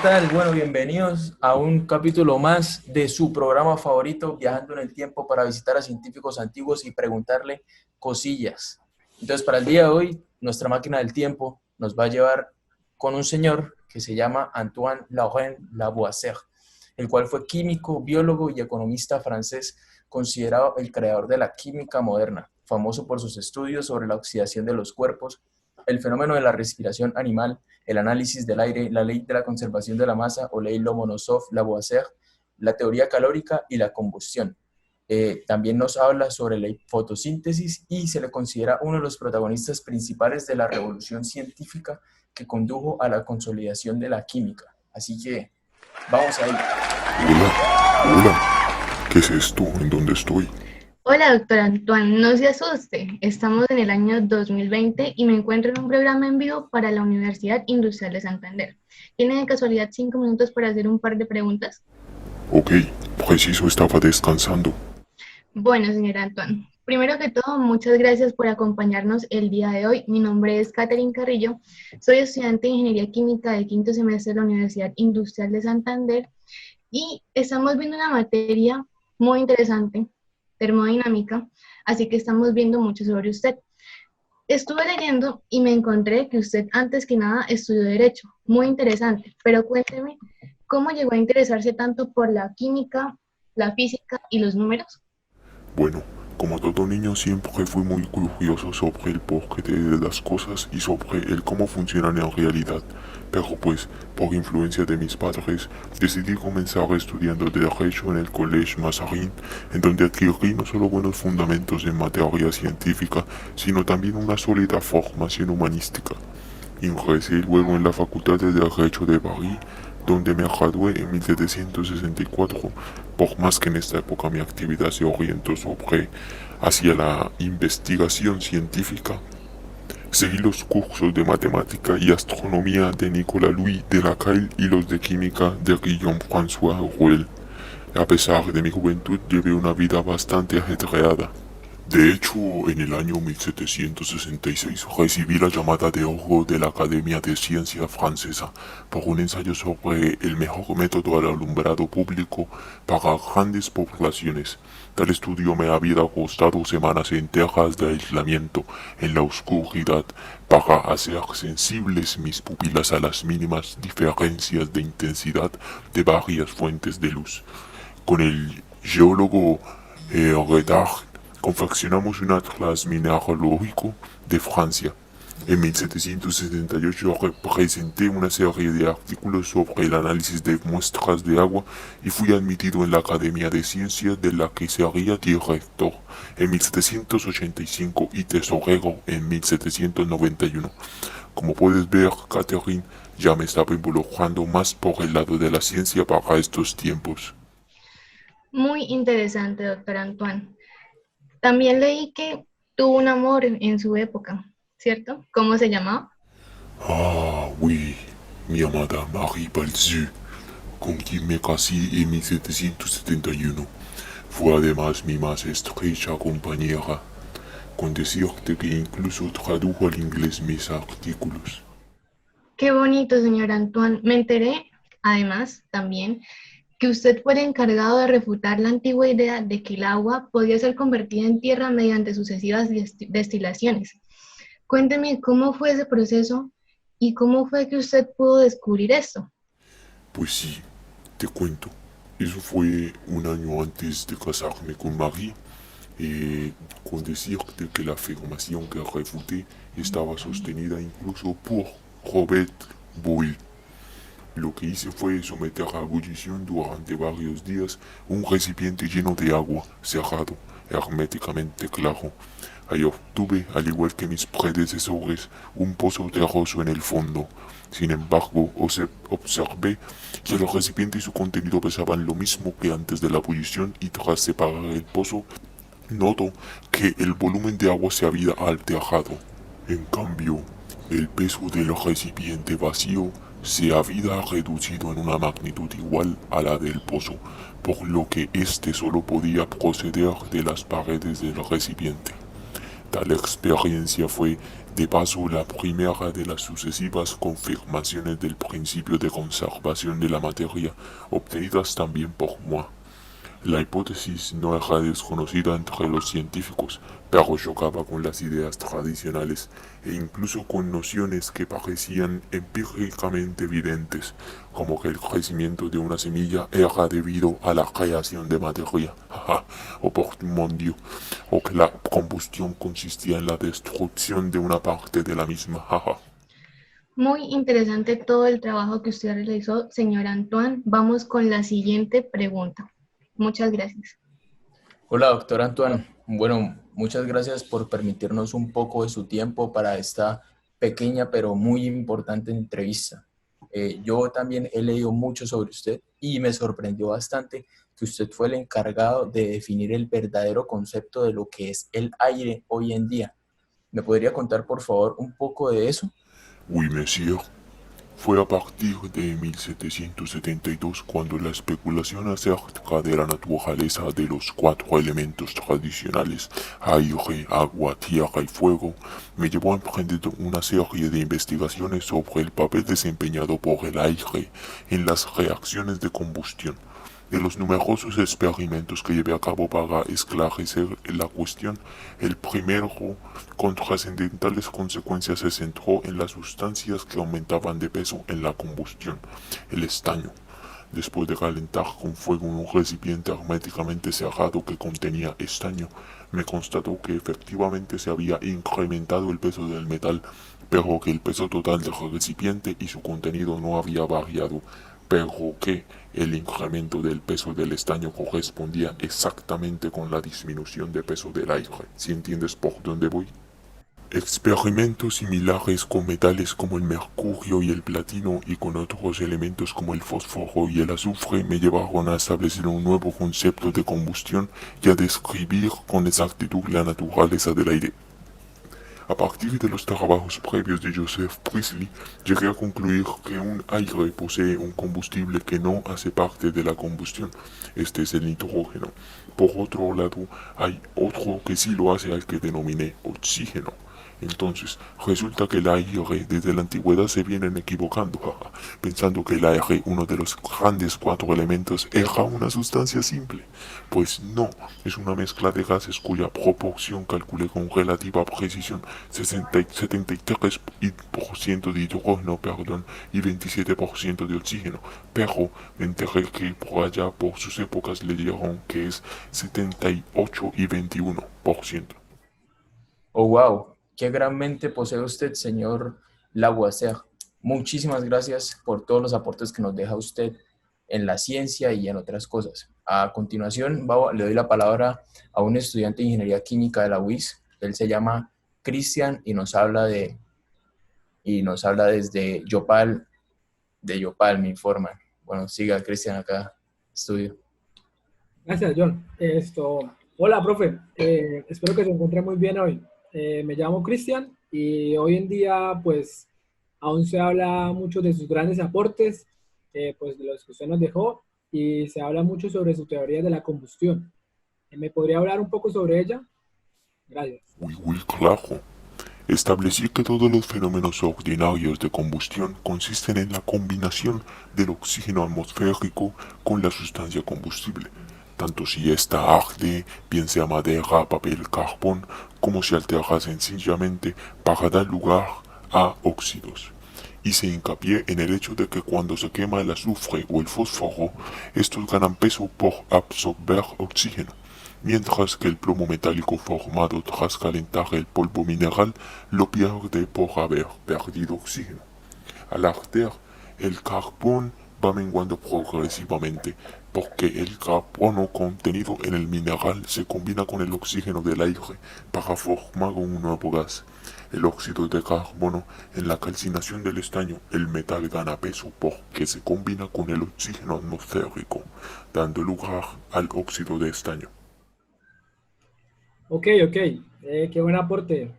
tal? Bueno, bienvenidos a un capítulo más de su programa favorito, Viajando en el Tiempo, para visitar a científicos antiguos y preguntarle cosillas. Entonces, para el día de hoy, nuestra máquina del tiempo nos va a llevar con un señor que se llama Antoine Laurent Lavoisier, el cual fue químico, biólogo y economista francés, considerado el creador de la química moderna, famoso por sus estudios sobre la oxidación de los cuerpos, el fenómeno de la respiración animal, el análisis del aire, la ley de la conservación de la masa o ley Lomonosov-Lavoisier, la teoría calórica y la combustión. También nos habla sobre la fotosíntesis y se le considera uno de los protagonistas principales de la revolución científica que condujo a la consolidación de la química. Así que vamos ahí. Hola, hola, ¿qué es esto? ¿En dónde estoy? Hola, doctor Antoine, no se asuste. Estamos en el año 2020 y me encuentro en un programa en vivo para la Universidad Industrial de Santander. ¿Tiene de casualidad 5 minutos para hacer un par de preguntas? Ok, preciso estaba descansando. Bueno, señor Antoine, primero que todo, muchas gracias por acompañarnos el día de hoy. Mi nombre es Catherine Carrillo, soy estudiante de Ingeniería Química del quinto semestre de la Universidad Industrial de Santander y estamos viendo una materia muy interesante, termodinámica, así que estamos viendo mucho sobre usted. Estuve leyendo y me encontré que usted antes que nada estudió Derecho, muy interesante, pero cuénteme, ¿cómo llegó a interesarse tanto por la química, la física y los números? Bueno, como todo niño siempre fui muy curioso sobre el porqué de las cosas y sobre el cómo funcionan en realidad. Pero pues, por influencia de mis padres, decidí comenzar estudiando Derecho en el Collège Mazarin, en donde adquirí no solo buenos fundamentos en materia científica, sino también una sólida formación humanística. Ingresé luego en la Facultad de Derecho de París, donde me gradué en 1764, por más que en esta época mi actividad se orientó hacia la investigación científica. Seguí los cursos de matemática y astronomía de Nicolas Louis de Lacaille y los de química de Guillaume François Rouel. A pesar de mi juventud, llevé una vida bastante ajetreada. De hecho, en el año 1766 recibí la llamada de oro de la Academia de Ciencia Francesa por un ensayo sobre el mejor método al alumbrado público para grandes poblaciones. Tal estudio me había costado semanas enteras de aislamiento en la oscuridad para hacer sensibles mis pupilas a las mínimas diferencias de intensidad de varias fuentes de luz. Con el geólogo Redard confeccionamos un atlas mineralógico de Francia. En 1778 presenté una serie de artículos sobre el análisis de muestras de agua y fui admitido en la Academia de Ciencias de la que sería director en 1785 y tesorero en 1791. Como puedes ver, Catherine, ya me estaba involucrando más por el lado de la ciencia para estos tiempos. Muy interesante, doctor Antoine. También leí que tuvo un amor en su época, ¿cierto? ¿Cómo se llamaba? Ah, oui, mi amada Marie Balzu, con quien me casé en 1771. Fue además mi más estrecha compañera, con decirte que incluso tradujo al inglés mis artículos. Qué bonito, señor Antoine. Me enteré, además, también, que usted fue el encargado de refutar la antigua idea de que el agua podía ser convertida en tierra mediante sucesivas destilaciones. Cuénteme cómo fue ese proceso y cómo fue que usted pudo descubrir esto. Pues sí, te cuento. Eso fue un año antes de casarme con Marie, con decirte que la afirmación que refuté estaba sostenida incluso por Robert Boyle. Lo que hice fue someter a ebullición durante varios días un recipiente lleno de agua, cerrado, herméticamente claro. Ahí obtuve, al igual que mis predecesores, un pozo terroso en el fondo. Sin embargo, observé que el recipiente y su contenido pesaban lo mismo que antes de la ebullición y tras separar el pozo, noto que el volumen de agua se había alterado. En cambio, el peso del recipiente vacío se había reducido en una magnitud igual a la del pozo, por lo que éste solo podía proceder de las paredes del recipiente. Tal experiencia fue, de paso, la primera de las sucesivas confirmaciones del principio de conservación de la materia, obtenidas también por moi. La hipótesis no era desconocida entre los científicos, pero chocaba con las ideas tradicionales e incluso con nociones que parecían empíricamente evidentes, como que el crecimiento de una semilla era debido a la creación de materia, o por mon Dieu, o que la combustión consistía en la destrucción de una parte de la misma. Muy interesante todo el trabajo que usted realizó, señor Antoine. Vamos con la siguiente pregunta. Muchas gracias. Hola, doctor Antoine. Bueno, muchas gracias por permitirnos un poco de su tiempo para esta pequeña pero muy importante entrevista. Yo también he leído mucho sobre usted y me sorprendió bastante que usted fue el encargado de definir el verdadero concepto de lo que es el aire hoy en día. ¿Me podría contar, por favor, un poco de eso? Oui, monsieur. Fue a partir de 1772 cuando la especulación acerca de la naturaleza de los cuatro elementos tradicionales, aire, agua, tierra y fuego, me llevó a emprender una serie de investigaciones sobre el papel desempeñado por el aire en las reacciones de combustión. De los numerosos experimentos que llevé a cabo para esclarecer la cuestión, el primero con trascendentales consecuencias se centró en las sustancias que aumentaban de peso en la combustión, el estaño. Después de calentar con fuego un recipiente herméticamente cerrado que contenía estaño, me constató que efectivamente se había incrementado el peso del metal, pero que el peso total del recipiente y su contenido no había variado, pero que el incremento del peso del estaño correspondía exactamente con la disminución de peso del aire. ¿Si entiendes por dónde voy? Experimentos similares con metales como el mercurio y el platino y con otros elementos como el fósforo y el azufre me llevaron a establecer un nuevo concepto de combustión y a describir con exactitud la naturaleza del aire. A partir de los trabajos previos de Joseph Priestley, llegué a concluir que un aire posee un combustible que no hace parte de la combustión. Este es el nitrógeno. Por otro lado, hay otro que sí lo hace, al que denominé oxígeno. Entonces, resulta que el aire desde la antigüedad se vienen equivocando, pensando que el aire, uno de los grandes cuatro elementos, era una sustancia simple. Pues no, es una mezcla de gases cuya proporción calculé con relativa precisión, 73% de hidrógeno, y 27% de oxígeno. Pero me enteré que por allá, por sus épocas, le dieron que es 78 y 21%. Oh, wow, qué gran mente posee usted, señor Lavoisier. Muchísimas gracias por todos los aportes que nos deja usted en la ciencia y en otras cosas. A continuación, le doy la palabra a un estudiante de Ingeniería Química de la UIS. Él se llama Cristian y nos habla desde Yopal, de Yopal, me informan. Bueno, siga Cristian acá, estudio. Gracias, John. Hola, profe. Espero que se encuentre muy bien hoy. Me llamo Cristian y hoy en día, pues, aún se habla mucho de sus grandes aportes, pues, de los que usted nos dejó, y se habla mucho sobre su teoría de la combustión. ¿Me podría hablar un poco sobre ella? Gracias. Oui, oui, claro. Establecí que todos los fenómenos ordinarios de combustión consisten en la combinación del oxígeno atmosférico con la sustancia combustible, tanto si ésta arde, bien sea madera, papel, carbón, como si altera sencillamente para dar lugar a óxidos. Hice hincapié en el hecho de que cuando se quema el azufre o el fósforo, estos ganan peso por absorber oxígeno, mientras que el plomo metálico formado tras calentar el polvo mineral lo pierde por haber perdido oxígeno. Al arder, el carbón va menguando progresivamente, porque el carbono contenido en el mineral se combina con el oxígeno del aire para formar un nuevo gas. El óxido de carbono, en la calcinación del estaño, el metal gana peso porque se combina con el oxígeno atmosférico, dando lugar al óxido de estaño. Ok. Qué buen aporte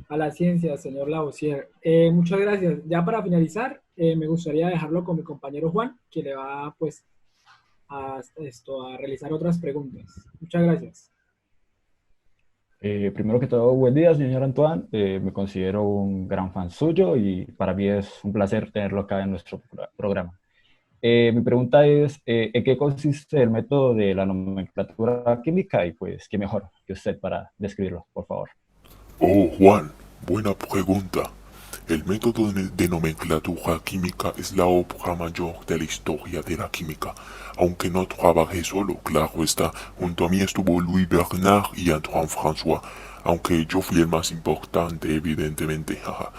a la ciencia, señor Lavoisier. Muchas gracias. Ya para finalizar, me gustaría dejarlo con mi compañero Juan, que le va, pues, a realizar otras preguntas. Muchas gracias. Primero que todo, buen día, señor Antoine. Me considero un gran fan suyo y para mí es un placer tenerlo acá en nuestro programa. Mi pregunta es, ¿en qué consiste el método de la nomenclatura química? Y pues, ¿qué mejor que usted para describirlo, por favor? Oh, Juan, buena pregunta. El método de nomenclatura química es la obra mayor de la historia de la química. Aunque no trabajé solo, claro está, junto a mí estuvo Louis Bernard y Antoine François, aunque yo fui el más importante, evidentemente. Jaja.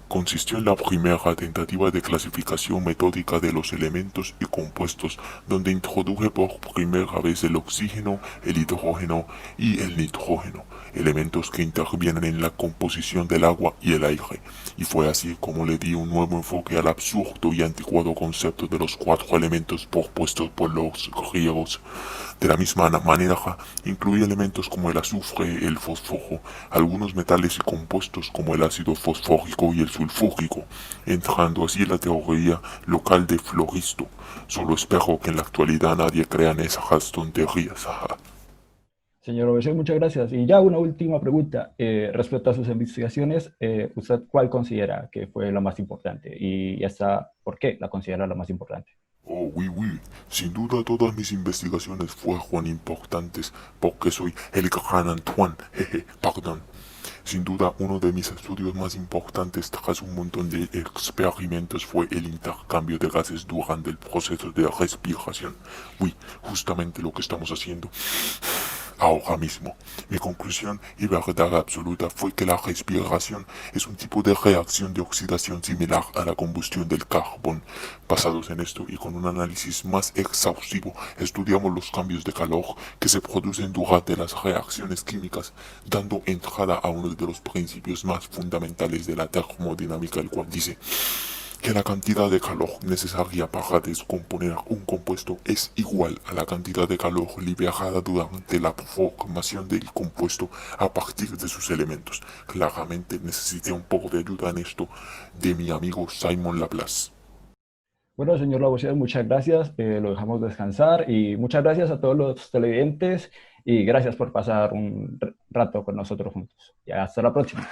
Consistió en la primera tentativa de clasificación metódica de los elementos y compuestos, donde introduje por primera vez el oxígeno, el hidrógeno y el nitrógeno, elementos que intervienen en la composición del agua y el aire, y fue así como le di un nuevo enfoque al absurdo y anticuado concepto de los cuatro elementos propuestos por los griegos. De la misma manera, incluye elementos como el azufre, el fósforo, algunos metales y compuestos como el ácido fosfórico y el sulfúrico, entrando así en la teoría local de Floristo. Solo espero que en la actualidad nadie crea en esas tonterías. Señor Obesio, muchas gracias. Y ya una última pregunta. Respecto a sus investigaciones, ¿usted cuál considera que fue la más importante? Y hasta, ¿por qué la considera la más importante? Oh, oui, oui. Sin duda todas mis investigaciones fueron importantes porque soy el gran Antoine. Jeje, perdón. Sin duda uno de mis estudios más importantes tras un montón de experimentos fue el intercambio de gases durante el proceso de respiración. Oui, justamente lo que estamos haciendo ahora mismo. Mi conclusión y verdad absoluta fue que la respiración es un tipo de reacción de oxidación similar a la combustión del carbón. Basados en esto y con un análisis más exhaustivo, estudiamos los cambios de calor que se producen durante las reacciones químicas, dando entrada a uno de los principios más fundamentales de la termodinámica, el cual dice que la cantidad de calor necesaria para descomponer un compuesto es igual a la cantidad de calor liberada durante la formación del compuesto a partir de sus elementos. Claramente necesité un poco de ayuda en esto de mi amigo Simon Laplace. Bueno, señor Lavoisier, muchas gracias. Lo dejamos descansar y muchas gracias a todos los televidentes y gracias por pasar un rato con nosotros juntos. Y hasta la próxima.